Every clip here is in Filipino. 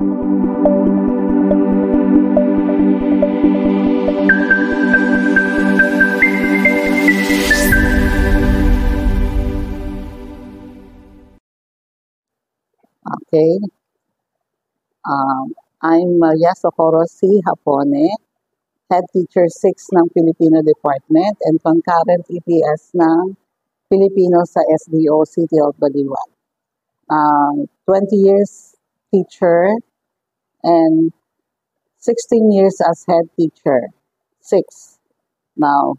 Okay. I'm Maria Socorro C. Hapone, Head Teacher 6 ng Filipino Department and concurrent EPS ng Filipino sa SDO City of Baliwan. 20 years teacher and 16 years as head teacher. 6. Now,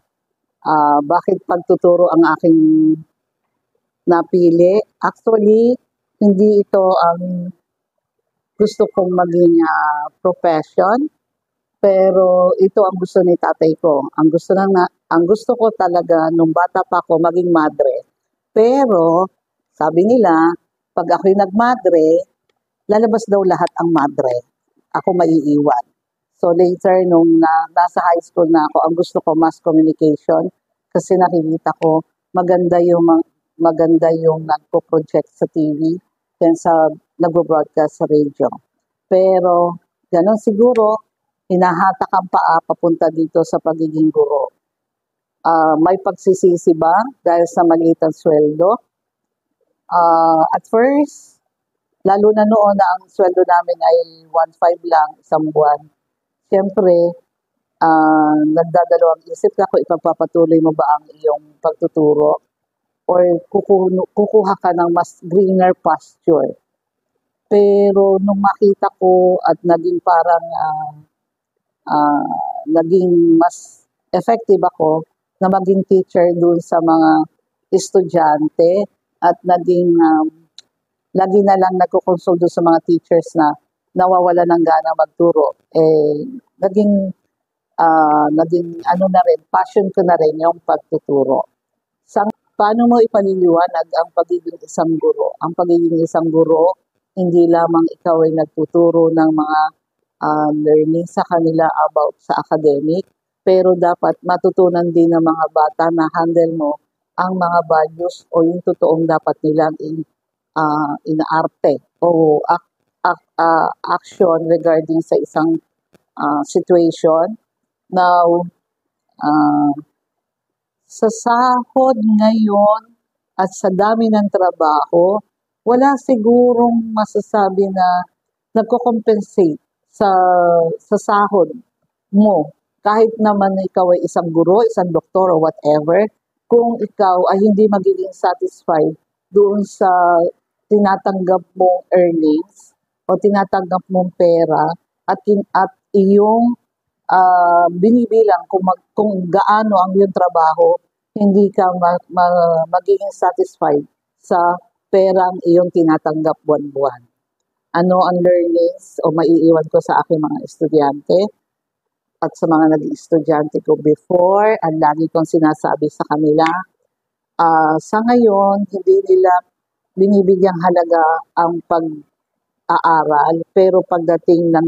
bakit pagtuturo ang aking napili? Actually, hindi ito ang gusto kong maging profession, pero ito ang gusto ni tatay ko. Ang gusto ko talaga nung bata pa ako maging madre. Pero sabi nila, pag ako'y nagmadre, lalabas daw lahat ang madre. Ako maiiwan. So later nung nasa high school na ako, ang gusto ko mass communication kasi nakikita ko maganda yung nagpo-project sa TV yan sa nagbo-broadcast sa radio. Pero ganun siguro, hinahatak ang paa papunta dito sa pagiging guro. May pagsisisi ba dahil sa maliit ang sweldo? At first, lalo na noon na ang sweldo namin ay 1.5 lang isang buwan. Siyempre, nagdadalawang isip ako, ipagpapatuloy mo ba ang iyong pagtuturo? Or kukuha ka ng mas greener pasture. Pero nung makita ko at naging parang naging mas effective ako na maging teacher dun sa mga estudyante at naging lagi na lang nagko-consult sa mga teachers na nawawala ng gana magturo. Naging ano na rin, passion ko na rin yung pagtuturo. Paano mo ipaliliwanag ang pagiging isang guro? Ang pagiging isang guro, hindi lamang ikaw ay nagtuturo ng mga learning sa kanila about sa academic, pero dapat matutunan din ng mga bata na handle mo ang mga values o yung totoong dapat nilang inaarte o action regarding sa isang situation. Now, sa sahod ngayon at sa dami ng trabaho, wala sigurong masasabi na nagko-compensate sa sahod mo. Kahit naman ikaw ay isang guro, isang doktor o whatever, kung ikaw ay hindi magiging satisfied doon sa tinatanggap mong earnings o tinatanggap mong pera at iyong binibilang kung gaano ang iyong trabaho, hindi ka magiging satisfied sa perang iyong tinatanggap buwan-buwan. Ano ang learnings o maiiwan ko sa aking mga estudyante at sa mga naging estudyante ko before, ang lagi kong sinasabi sa kanila, sa ngayon, hindi nila binibigyang halaga ang pag-aaral, pero pagdating ng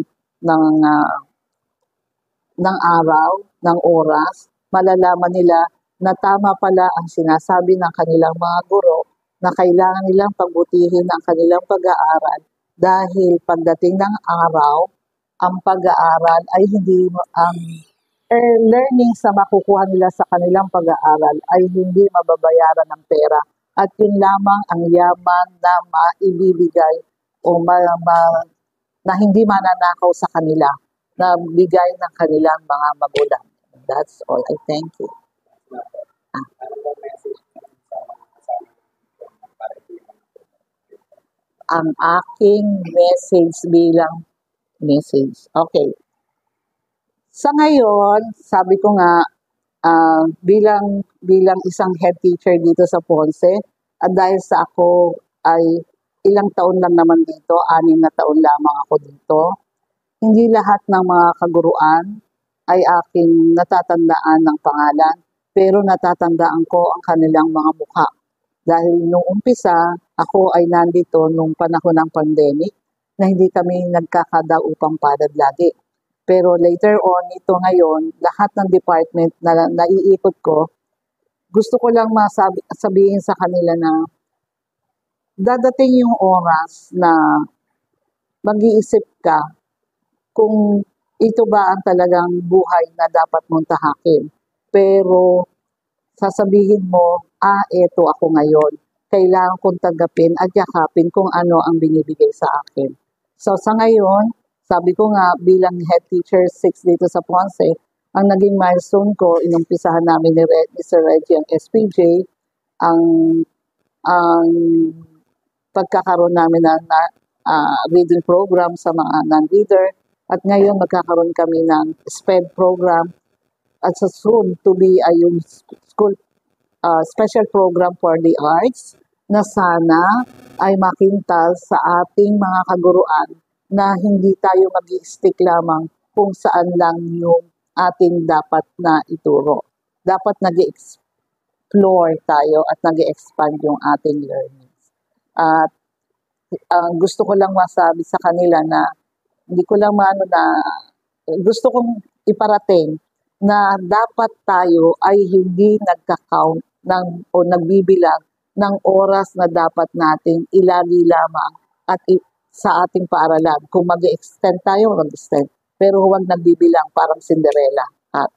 araw, ng oras, malalaman nila na tama pala ang sinasabi ng kanilang mga guro na kailangan nilang pagbutihin ang kanilang pag-aaral dahil pagdating ng araw, ang pag-aaral ay hindi ang learning sa makukuha nila sa kanilang pag-aaral ay hindi mababayaran ng pera at yun lamang ang yaman na maibibigay o na hindi mananakaw sa kanila na bigay ng kanilang mga magulang. That's all. I thank you. Ang aking message. Okay. Sa ngayon, sabi ko nga, bilang isang head teacher dito sa Ponce, at dahil sa ako ay ilang taon lang naman dito, 6 na taon lamang ako dito, hindi lahat ng mga kaguruan ay aking natatandaan ng pangalan, pero natatandaan ko ang kanilang mga mukha. Dahil nung umpisa, ako ay nandito nung panahon ng pandemic na hindi kami nagkakadaupang palad lagi. Pero later on, ito ngayon, lahat ng department na naiikot ko, gusto ko lang sabihin sa kanila na dadating yung oras na mag-iisip ka kung ito ba ang talagang buhay na dapat mong tahakin. Pero sasabihin mo, eto ako ngayon. Kailangan kong tanggapin at yakapin kung ano ang binibigay sa akin. So sa ngayon, sabi ko nga bilang head teacher 6 dito sa Ponce, ang naging milestone ko, inumpisahan namin ni Mr. Reggie ang SPJ, ang pagkakaroon namin ng reading program sa mga non-reader. At ngayon magkakaroon kami ng SPED program at sa soon to be yung school special program for the arts na sana ay makintal sa ating mga kaguruan na hindi tayo mag-i-stick lamang kung saan lang yung ating dapat na ituro. Dapat nag-explore tayo at nag-expand yung ating learnings. At gusto ko lang masabi sa kanila na hindi ko lang gusto kong iparating na dapat tayo ay hindi nagka-count o nagbibilang ng oras na dapat nating ilagi lamang at sa ating paaralan. Kung mag-extend tayo, mag-extend. Pero huwag nagbibilang parang Cinderella. At